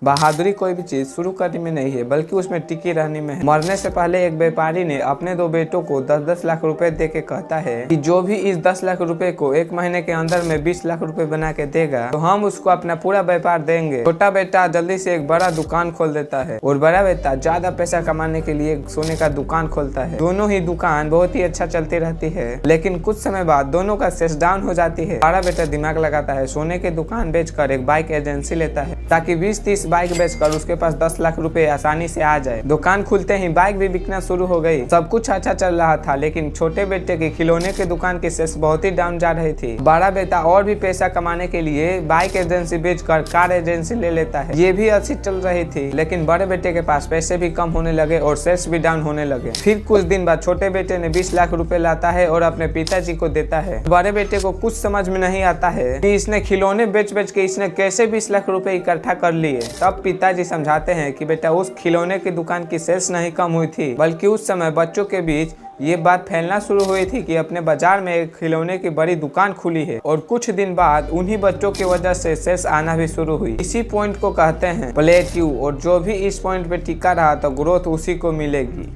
बहादुरी कोई भी चीज शुरू करने में नहीं है बल्कि उसमें टिकी रहने में है। मरने से पहले एक व्यापारी ने अपने 2 बेटों को 10-10 लाख रुपए दे के कहता है कि जो भी इस 10 लाख रुपए को 1 महीने के अंदर में 20 लाख रुपए बना के देगा तो हम उसको अपना पूरा व्यापार देंगे। छोटा बेटा जल्दी से एक बड़ा दुकान खोल देता है और बड़ा बेटा ज्यादा पैसा कमाने के लिए सोने का दुकान खोलता है। दोनों ही दुकान बहुत ही अच्छा चलती रहती है, लेकिन कुछ समय बाद दोनों का सेल्स डाउन हो जाती है। बड़ा बेटा दिमाग लगाता है, सोने की दुकान बेचकर एक बाइक एजेंसी लेता है ताकि 20-30 बाइक बेचकर उसके पास 10 लाख रुपए आसानी से आ जाए। दुकान खुलते ही बाइक भी बिकना शुरू हो गई। सब कुछ अच्छा चल रहा था, लेकिन छोटे बेटे की खिलौने की दुकान की सेल्स बहुत ही डाउन जा रही थी। बड़ा बेटा और भी पैसा कमाने के लिए बाइक एजेंसी बेचकर कार एजेंसी ले लेता है। ये भी अच्छी चल रही थी, लेकिन बड़े बेटे के पास पैसे भी कम होने लगे और सेल्स भी डाउन होने लगे। फिर कुछ दिन बाद छोटे बेटे ने 20 लाख रुपए लाता है और अपने पिताजी को देता है। बड़े बेटे को कुछ समझ में नहीं आता है कि इसने खिलौने बेच बेच के इसने कैसे 20 लाख रुपए इकट्ठा कर लिए। तब पिताजी समझाते हैं कि बेटा उस खिलौने की दुकान की सेल्स नहीं कम हुई थी, बल्कि उस समय बच्चों के बीच ये बात फैलना शुरू हुई थी कि अपने बाजार में एक खिलौने की बड़ी दुकान खुली है। और कुछ दिन बाद उन्हीं बच्चों की वजह से सेल्स आना भी शुरू हुई। इसी पॉइंट को कहते हैं प्लेट्यू, और जो भी इस पॉइंट पे टिका रहा तो ग्रोथ उसी को मिलेगी।